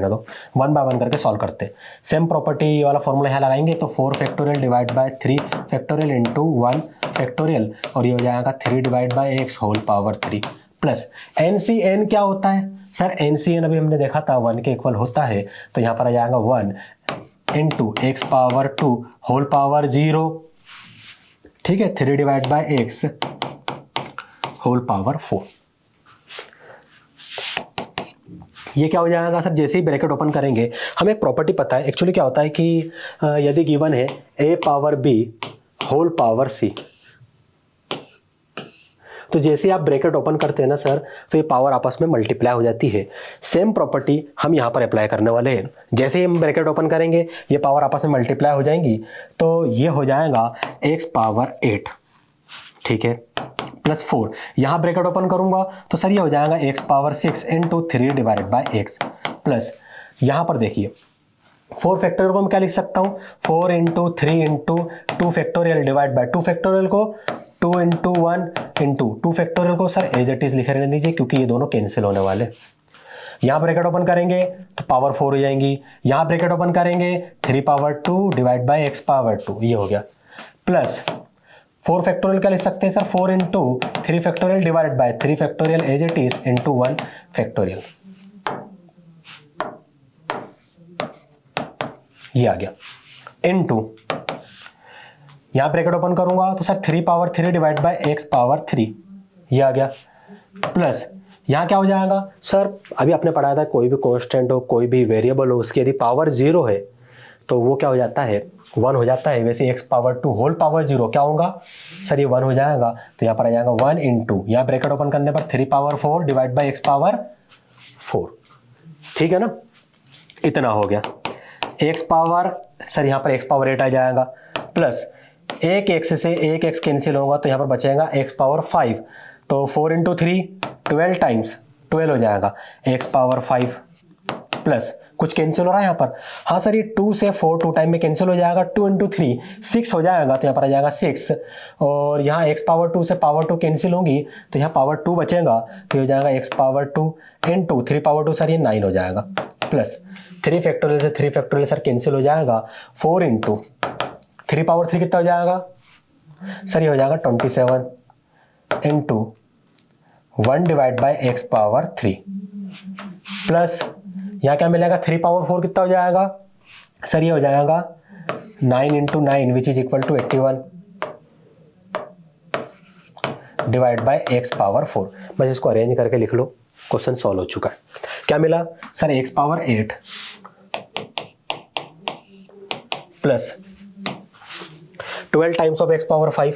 दो, 1 बाय 1 करके सॉल्व करते हैं। सेम प्रॉपर्टी वाला फॉर्मूला यहाँ लगाएंगे तो 4 factorial divide by 3 factorial into 1 factorial और ये हो जाएगा 3 divide by x whole power 3 plus NCN क्या होता है सर, NCN अभी हमने देखा था 1 के इक्वल होता है, तो यहाँ पर आ जाएगा 1 into x power 2 whole power 0, ठीक है, 3 divide by x whole power 4। ये क्या हो जाएगा सर, जैसे ही ब्रैकेट ओपन करेंगे हमें एक प्रॉपर्टी पता है एक्चुअली क्या होता है कि यदि गिवन है a power b whole power c, तो जैसे आप ब्रैकेट ओपन करते हैं ना सर तो ये पावर आपस में मल्टीप्लाई हो जाती है। सेम प्रॉपर्टी हम यहाँ पर अप्लाई करने वाले हैं। जैसे ही हम ब्रैकेट ओपन करेंगे ये पावर आपस में मल्टीप्लाई हो जाएंगी, तो ये हो जाएगा x पावर 8, ठीक है, प्लस 4। यहाँ ब्रैकेट ओपन करूंगा तो सर ये हो जाएगा x power 6 into 3 divided by x plus यहाँ पर देखिए 4 फैक्टोरियल को मैं क्या लिख सकता हूँ, 4 into 3 into 2 factorial divide by 2 factorial को 2 इंटू 1 इंटू 2 फैक्टोरियल को सर एज इट इज लिखे रहने दीजिए क्योंकि ये दोनों कैंसिल होने वाले। यहाँ ब्रैकेट ओपन करेंगे तो पावर 4 हो जाएंगी, यहाँ ब्रैकेट ओपन करेंगे 3 power 2 divide by x power 2, ये हो गया, प्लस 4 फैक्टोरियल क्या लिख सकते हैं sir, 4 into 3 factorial divide by 3 factorial as it is into 1 factorial, ये आ गया, इनटू यहां ब्रैकेट ओपन करूंगा तो sir 3 power 3 divide by x power 3, ये आ गया, प्लस यहां क्या हो जाएगा सर, अभी आपने पढ़ाया था कोई भी कांस्टेंट हो कोई भी वेरिएबल हो उसकी यदि पावर 0 है तो वो क्या हो जाता है, 1 हो जाता है। वैसे x पावर 2 होल पावर 0 क्या होगा सर, ये 1 हो जाएगा, तो यहाँ पर आ जाएगा 1 इंटू यहाँ ब्रैकेट ओपन करने पर 3 power 4 divide by x power 4, ठीक है ना, इतना हो गया। x पावर सर यहाँ पर x पावर 8 आ जाएगा, प्लस एक x से एक x कैंसिल होगा तो यहाँ पर बचेगा x पावर 5, तो 4 इंटू 3 12 टाइम्स 12 हो जाएगा x पावर 5, प्लस कुछ कैंसिल हो रहा है यहाँ पर, हाँ सर ये 2 से 4 2 टाइम में कैंसिल हो जाएगा, 2 इंटू 3 6 हो जाएगा, तो यहाँ पर आ जाएगा 6, और यहाँ x पावर 2 से पावर 2 कैंसिल होंगी तो यहाँ पावर 2 बचेगा, तो हो जाएगा x power 2 into 3 power 2 sir ये 9 हो जाएगा, प्लस 3 फैक्टोरियल से 3 फैक्टोरियल सर कैंसिल हो जाएगा, 4 इंटू 3 पावर 3 कितना हो जाएगा सर, ये हो जाएगा 27 into 1 divide by x power 3, plus यहाँ क्या मिलेगा 3 पावर 4 कितना हो जाएगा सर, ये हो जाएगा 9 into 9 which is equal to 81 divide by x power 4। बस इसको अरेंज करके लिख लो, क्वेश्चन सॉल्व हो चुका है। क्या मिला sir, x power 8 plus 12 times of x power 5,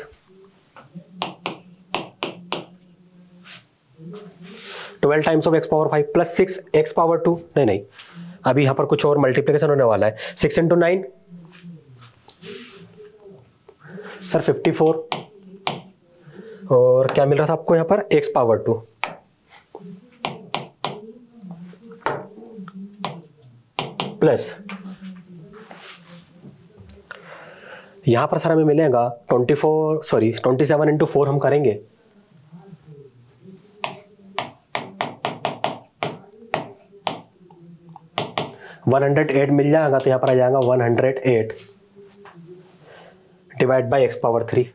12 times of x power 5 plus 6 x power 2, नहीं अभी यहाँ पर कुछ और मल्टीप्लिकेशन होने वाला है, 6 इंटू 9 सर 54, और क्या मिल रहा था आपको यहाँ पर x पावर 2 प्लस यहाँ पर सर हमें मिलेगा 27 इंटू 4 हम करेंगे, वन 108 मिल जाएगा, तो यहाँ पर आ जाएगा 108 divide by x power 3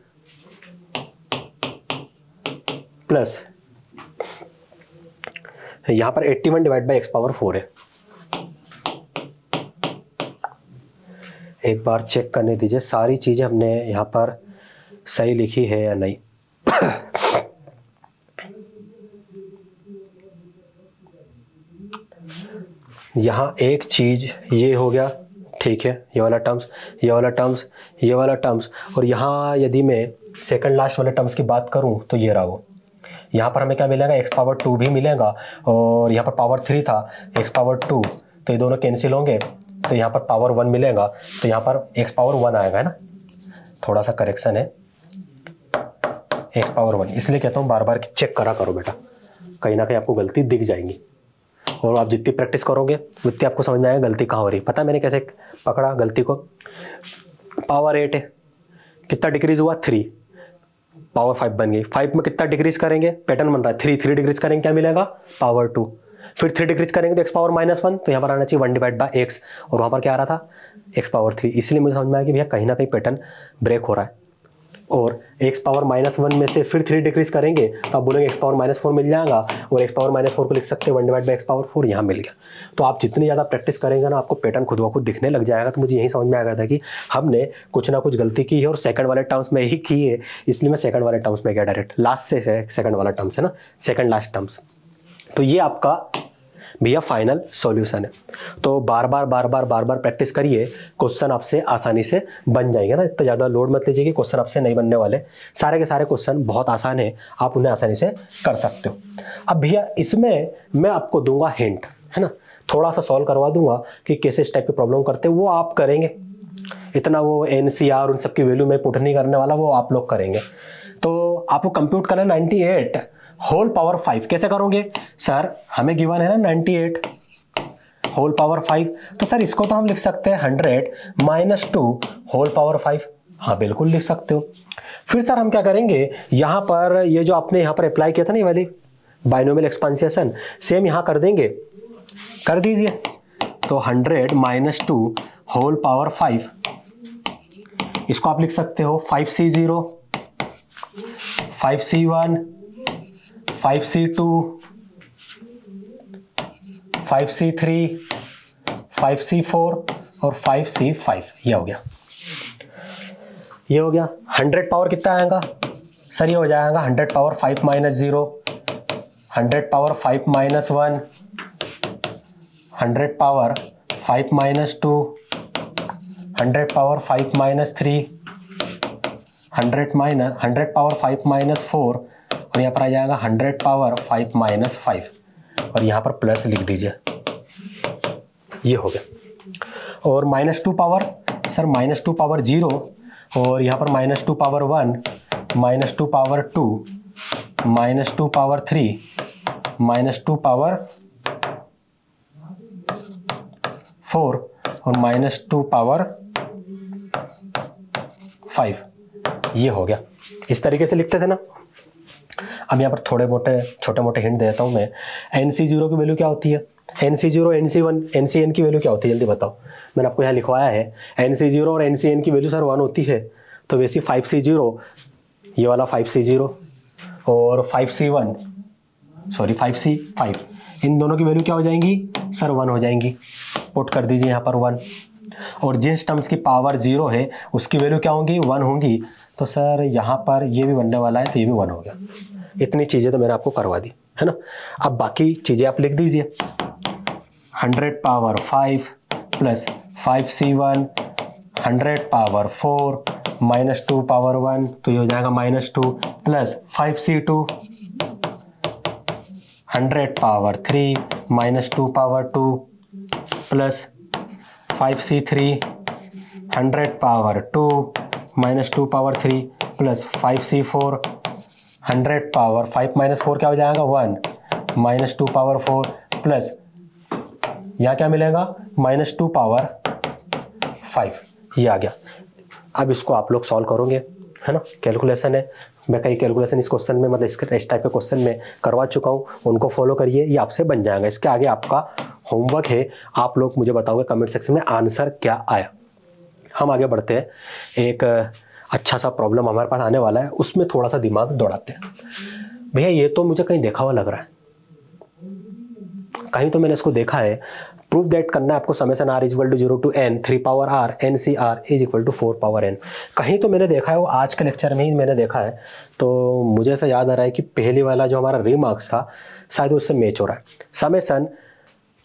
plus यहाँ पर 81 डिवाइड बाई x पावर 4 है। एक बार चेक करने दीजिए सारी चीजें हमने यहाँ पर सही लिखी है या नहीं। यहाँ एक चीज ये हो गया, ठीक है, ये वाला टर्म्स, ये वाला टर्म्स, ये वाला टर्म्स, और यहाँ यदि मैं सेकंड लास्ट वाले टर्म्स की बात करूँ तो ये रहा वो, यहाँ पर हमें क्या मिलेगा, एक्स पावर 2 भी मिलेगा, और यहाँ पर पावर 3 था, एक्स पावर 2, तो ये दोनों कैंसिल होंगे, तो यहाँ पर पावर 1 मिलेगा, तो यहाँ पर एक्स पावर 1 आएगा, है ना। थोड़ा सा करेक्शन है, एक्स पावर 1, इसलिए कहता हूँ बार बार चेक करा करो बेटा, कहीं ना कहीं आपको गलती दिख जाएगी, और आप जितनी प्रैक्टिस करोगे उतनी आपको समझ में आएगा गलती कहाँ हो रही है। पता है मैंने कैसे पकड़ा गलती को, पावर 8 है, कितना डिक्रीज हुआ 3, पावर 5 बन गई, 5 में कितना डिक्रीज करेंगे, पैटर्न बन रहा है 3 डिक्रीज करेंगे क्या मिलेगा, पावर 2, फिर 3 डिक्रीज करेंगे तो एक्स पावर -1, तो यहाँ पर आना चाहिए 1/x, और वहाँ पर क्या आ रहा था एक्स पावर 3, इसलिए मुझे समझ में आया कि भैया कहीं ना कहीं पैटर्न ब्रेक हो रहा है। और एक्स पावर -1 में से फिर 3 डिक्रीज करेंगे तो आप बोलेंगे एक्स पावर -4 मिल जाएगा, और एक्स पावर -4 को लिख सकते हैं 1/x पावर 4, यहाँ मिल गया। तो आप जितनी ज़्यादा प्रैक्टिस करेंगे ना आपको पैटर्न खुद ब खुद दिखने लग जाएगा। तो मुझे यही समझ में आ गया था कि हमने कुछ ना कुछ गलती की है, और सेकंड वाले टर्म्स में ही की है, इसलिए मैं सेकंड वाले टर्म्स में गया डायरेक्ट, लास्ट से सेकंड वाला टर्म्स है ना, सेकंड लास्ट टर्म्स। तो ये आपका भैया फाइनल सॉल्यूशन है। तो बार बार प्रैक्टिस करिए, क्वेश्चन आपसे आसानी से बन जाएंगे ना, इतना ज़्यादा लोड मत लीजिए कि क्वेश्चन आपसे नहीं बनने वाले, सारे के सारे क्वेश्चन बहुत आसान है, आप उन्हें आसानी से कर सकते हो। अब भैया इसमें मैं आपको दूंगा हिंट, है ना, थोड़ा सा सॉल्व करवा दूंगा कि कैसे इस टाइप की प्रॉब्लम करते हैं, वो आप करेंगे, इतना वो NCR उन सबकी वैल्यू में पुट नहीं करने वाला, वो आप लोग करेंगे। तो आपको कंप्यूट करना 98 होल पावर 5, कैसे करोगे सर, हमें गिवन है ना 98 होल पावर 5, तो सर इसको तो हम लिख सकते हैं 100 - 2 होल पावर 5, हाँ बिल्कुल लिख सकते हो। फिर सर हम क्या करेंगे, यहाँ पर ये जो आपने यहाँ पर अप्लाई किया था ना ये वाली बाइनोमियल एक्सपेंशन, सेम यहाँ कर देंगे, कर दीजिए। तो 100 - 2 होल पावर 5, इसको आप लिख सकते हो 5C0, 5C1, 5C2, 5C3, 5C4 और 5C5, ये हो गया, ये हो गया। 100 पावर कितना आएगा सर, ये हो जाएगा 100 power 5 - 0, 100 power 5 - 1, 100 power 5 - 2, 100 power 5 - 3, 100 power 5 - 4, और यहाँ पर आ जाएगा 100 पावर 5 - 5, और यहाँ पर प्लस लिख दीजिए, ये हो गया। और -2 पावर सर, -2 पावर 0, और यहाँ पर -2 पावर 1, -2 पावर 2, -2 पावर 3, -2 पावर 4, और -2 पावर 5, ये हो गया। इस तरीके से लिखते थे ना। अब यहाँ पर छोटे मोटे हिंट देता हूँ मैं। NC0 की वैल्यू क्या होती है, NC0, NC1, NCN की वैल्यू क्या होती है, जल्दी बताओ। मैंने आपको यहाँ लिखवाया है NC0 और NCN की वैल्यू सर 1 होती है, तो वैसे 5C0, ये वाला 5C0 और 5C1, सॉरी 5C5, इन दोनों की वैल्यू क्या हो जाएंगी सर, 1 हो जाएंगी। पुट कर दीजिए यहाँ पर 1, और जिस टर्म्स की पावर 0 है उसकी वैल्यू क्या होंगी, 1 होंगी। तो सर यहाँ पर ये भी बनने वाला है, तो ये भी 1 हो गया। इतनी चीज़ें तो मैंने आपको करवा दी, है ना। अब बाकी चीज़ें आप लिख दीजिए, 100 power 5 plus 5C1, 100 power 4 -2 power 1, तो ये हो जाएगा -2, plus 5C2, 100 power 3 -2 power 2, plus 5C3, 100 power 2 -2 power 3, plus 5C4, 100 power 5 - 4 क्या हो जाएगा 1, -2 पावर 4, प्लस यहाँ क्या मिलेगा -2 पावर 5, ये आ गया। अब इसको आप लोग सॉल्व करोगे, है ना। कैलकुलेशन है, मैं कई कैलकुलेशन इस क्वेश्चन में, मतलब इस टाइप के क्वेश्चन में करवा चुका हूँ, उनको फॉलो करिए, ये आपसे बन जाएगा। इसके आगे आपका होमवर्क है, आप लोग मुझे बताओगे कमेंट सेक्शन में आंसर क्या आया। हम आगे बढ़ते हैं, एक अच्छा सा प्रॉब्लम हमारे पास आने वाला है, उसमें थोड़ा सा दिमाग दौड़ाते हैं। भैया ये तो मुझे कहीं देखा हुआ लग रहा है, कहीं तो मैंने इसको देखा है। प्रूफ दैट करना है आपको, summation r = 0 to n 3 power r NCR = 4 power n। कहीं तो मैंने देखा है, वो आज के लेक्चर में ही मैंने देखा है। तो मुझे ऐसा याद आ रहा है कि पहले वाला जो हमारा रीमार्क्स था शायद उससे मैच हो रहा है। Summation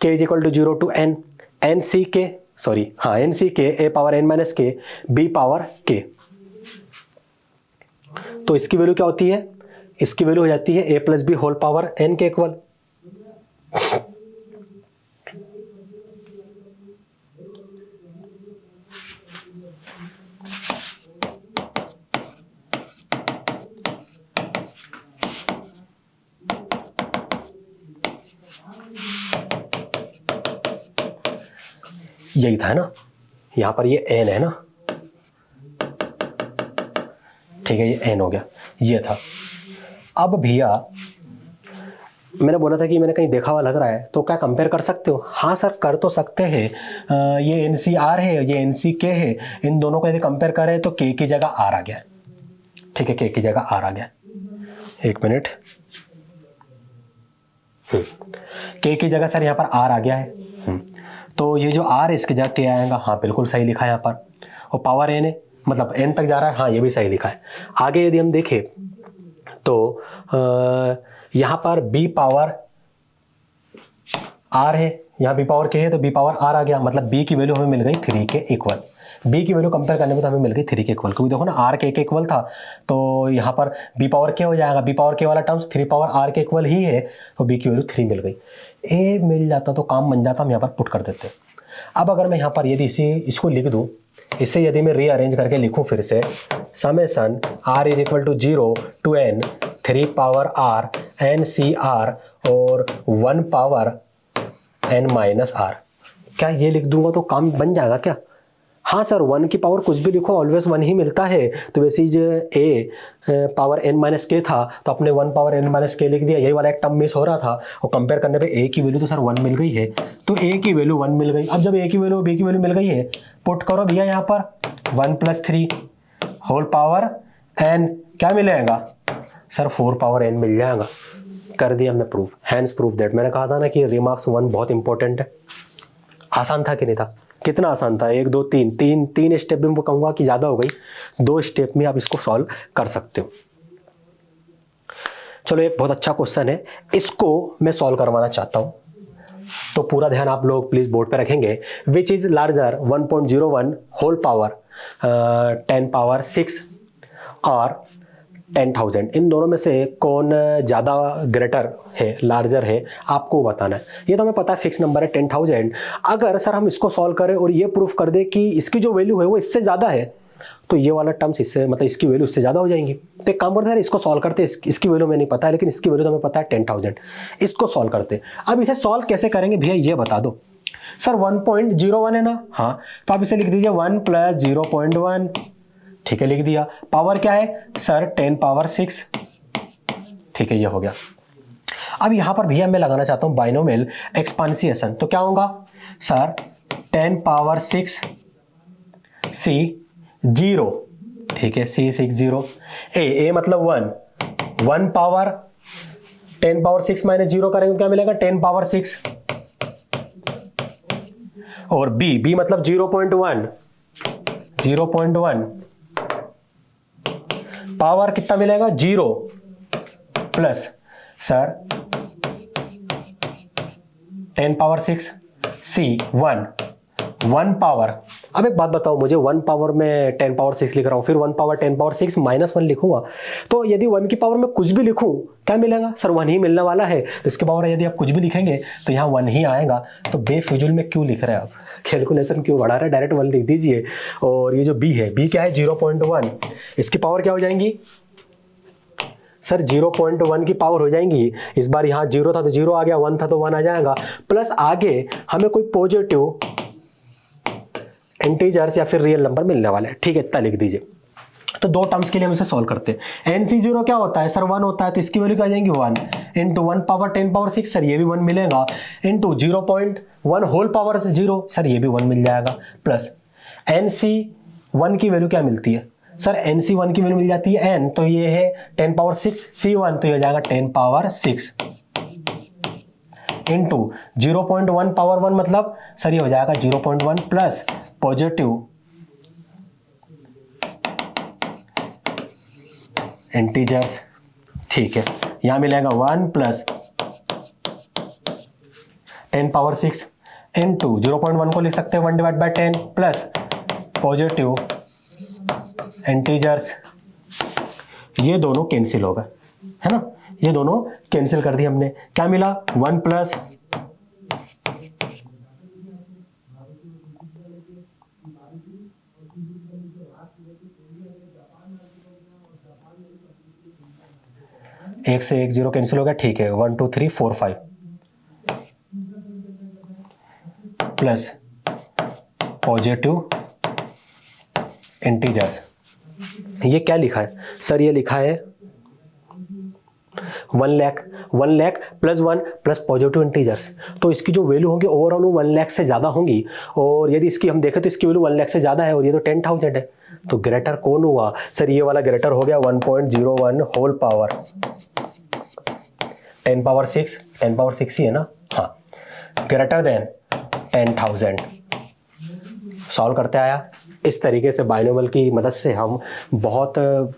k = 0 to n NCK a power n - k b power k। तो इसकी वैल्यू क्या होती है, इसकी वैल्यू हो जाती है a plus B whole power n के इक्वल। यही था ना, यहां पर ये n है ना, ठीक है, ये n हो गया, ये था। अब भैया मैंने बोला था कि मैंने कहीं देखा हुआ लग रहा है, तो क्या कंपेयर कर सकते हो? हाँ सर कर तो सकते हैं। ये NCR है, ये NCK है, इन दोनों को यदि कंपेयर करें तो K की जगह R आ गया, ठीक है, K की जगह R आ गया। एक मिनट, K की जगह सर यहाँ पर R आ गया है, तो ये जो R है इसकी जगह K आएगा। हाँ बिल्कुल सही लिखा है यहाँ पर। और पावर n है, मतलब n तक जा रहा है, हाँ ये भी सही लिखा है। आगे यदि हम देखें तो यहाँ पर b पावर r है, यहाँ b पावर k है, तो b पावर r आ गया, मतलब b की वैल्यू हमें मिल गई 3 के इक्वल। b की वैल्यू कंपेयर करने में तो हमें मिल गई 3 के इक्वल, क्योंकि देखो ना r k के इक्वल था, तो यहाँ पर b पावर k हो जाएगा। b पावर k वाला टर्म्स 3 पावर r के इक्वल ही है, तो b की वैल्यू 3 मिल गई। a मिल जाता तो काम बन जाता, हम यहाँ पर पुट कर देते। अब अगर मैं यहाँ पर यदि इसको लिख दूँ, इसे यदि मैं रीअरेंज करके लिखूँ फिर से, summation r is equal to 0 to n 3 power r NCR और 1 पावर n माइनस r, क्या ये लिख दूंगा तो काम बन जाएगा क्या? हाँ सर, 1 की पावर कुछ भी लिखो ऑलवेज 1 ही मिलता है, तो वैसे a पावर n माइनस के था तो अपने 1 पावर n माइनस के लिख दिया, यही वाला एक टर्म मिस हो रहा था। और कंपेयर करने पे a की वैल्यू तो सर 1 मिल गई है, तो a की वैल्यू 1 मिल गई। अब जब a की वैल्यू b की वैल्यू मिल गई है, पुट करो भैया यहाँ पर 1 प्लस 3 होल पावर n, क्या मिलेगा सर 4 पावर n मिल जाएगा। कर दिया हमने प्रूफ, हैंस प्रूफ दैट। मैंने कहा था ना कि रिमार्क्स 1 बहुत इंपॉर्टेंट है। आसान था कि नहीं था? कितना आसान था, 1 2 3 तीन स्टेप में मैं कहूँगा कि ज़्यादा हो गई, 2 स्टेप में आप इसको सॉल्व कर सकते हो। चलो एक बहुत अच्छा क्वेश्चन है, इसको मैं सॉल्व करवाना चाहता हूँ, तो पूरा ध्यान आप लोग प्लीज़ बोर्ड पे रखेंगे। Which is larger 1.01 whole power 10 power 6 और 10,000, इन दोनों में से कौन ज़्यादा ग्रेटर है, लार्जर है, आपको बताना है। ये तो हमें पता है फिक्स नंबर है 10,000। अगर सर हम इसको सॉल्व करें और ये प्रूफ कर दे कि इसकी जो वैल्यू है वो इससे ज़्यादा है, तो ये वाला टर्म्स इससे, मतलब इसकी वैल्यू इससे ज़्यादा हो जाएंगी। तो एक काम करते हैं, इसको सॉल्व करते हैं। इसकी वैल्यू हमें नहीं पता है, लेकिन इसकी वैल्यू तो हमें पता है 10,000। इसको सॉल्व करते हैं। अब इसे सॉल्व कैसे करेंगे भैया ये बता दो। सर 1.01 है ना, हाँ, तो आप इसे लिख दीजिए 1 प्लस 0.1, ठीक है, लिख दिया। पावर क्या है सर 10 पावर 6, ठीक है, ये हो गया। अब यहां पर भैया मैं लगाना चाहता हूं बाइनोमियल एक्सपांसिएशन, तो क्या होगा सर 10 पावर 6 C 0, ठीक है, C 6 0, ए मतलब 1 पावर 10 पावर 6 माइनस 0 करेंगे क्या मिलेगा 10 पावर 6, और B मतलब 0.1 पावर कितना मिलेगा 0 plus sir 10 power 6 C 1 power. अब एक बात बताओ मुझे, 1 पावर में 10 पावर 6 लिख रहा हूं, फिर 1 पावर 10 पावर 6 माइनस 1 लिखूंगा, तो यदि 1 की पावर में कुछ भी लिखूं क्या मिलेगा सर 1 ही मिलने वाला है। तो इसके पावर यदि आप कुछ भी लिखेंगे तो यहाँ 1 ही आएगा, तो बेफिजुल में क्यों लिख रहे हैं आप, कैलकुलेशन क्यों बढ़ा रहे हैं, डायरेक्ट 1 लिख दीजिए। और ये जो B है, B क्या है 0.1, इसकी पावर क्या हो जाएंगी सर 0.1 की पावर हो जाएंगी। इस बार यहाँ 0 था तो 0 आ गया, 1 था तो 1 आ जाएगा, प्लस आगे हमें कोई पॉजिटिव इंटीजर्स या फिर रियल नंबर मिलने वाला है, ठीक है, इतना लिख दीजिए। तो 2 टर्म्स के लिए हम इसे सॉल्व करते हैं। NC0 क्या होता है सर 1 होता है, तो इसकी वैल्यू क्या आ जाएंगी 1 इंटू 1 पावर 10 पावर 6, सर ये भी 1 मिलेगा, इंटू 0.1 होल पावर 0, सर ये भी 1 मिल जाएगा, प्लस NC1 की वैल्यू क्या मिलती है सर NC1 की वैल्यू मिल जाती है n, तो ये है 10 पावर 6 C1, तो ये हो जाएगा 10 पावर 6 इंटू 0.1 पावर 1, मतलब सर ये हो जाएगा 0.1 प्लस पॉजिटिव इंटीजर्स, ठीक है, यहां मिलेगा 1 प्लस 10 पावर 6 इंटू 0.1 को लिख सकते हैं 1 divide by 10 plus positive integers, ये दोनों कैंसिल हो गए, है ना, ये दोनों कैंसिल कर दिए हमने, क्या मिला 1 प्लस एक से एक जीरो कैंसिल हो गया, ठीक है, 1 2 3 4 5 प्लस पॉजिटिव इंटीजर्स। ये क्या लिखा है सर, ये लिखा है 1 lakh plus 1 plus positive integers, तो इसकी जो वैल्यू होंगी ओवरऑल वो 1 लाख से ज़्यादा होंगी, और यदि इसकी हम देखें तो इसकी वैल्यू 1 लाख से ज़्यादा है और ये तो 10,000 है, तो ग्रेटर कौन हुआ सर, ये वाला ग्रेटर हो गया 1.01 होल पावर 10 पावर 6 ही है ना, हाँ, ग्रेटर देन 10,000। सॉल्व करते आया। इस तरीके से बाइनोमियल की मदद से हम बहुत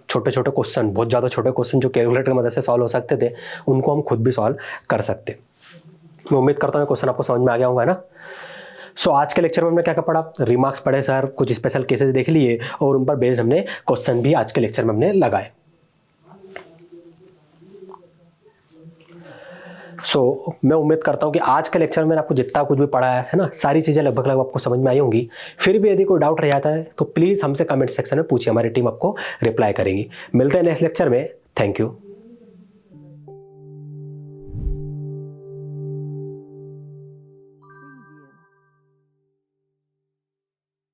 छोटे छोटे क्वेश्चन, बहुत ज़्यादा छोटे क्वेश्चन जो कैलकुलेटर की मदद से सॉल्व हो सकते थे, उनको हम खुद भी सॉल्व कर सकते। मैं उम्मीद करता हूँ क्वेश्चन आपको समझ में आ गया होगा ना। सो आज के लेक्चर में हमने क्या क्या पढ़ा, रिमार्क्स पढ़े सर, कुछ स्पेशल केसेस देख लिए और उन पर बेस्ड हमने क्वेश्चन भी आज के लेक्चर में हमने लगाए। मैं उम्मीद करता हूँ कि आज के लेक्चर में आपको जितना कुछ भी पढ़ा है ना, सारी चीज़ें लगभग आपको समझ में आई होंगी। फिर भी यदि कोई डाउट रह जाता है तो प्लीज़ हमसे कमेंट सेक्शन में पूछिए, हमारी टीम आपको रिप्लाई करेगी। मिलते हैं नेक्स्ट लेक्चर में, थैंक यू।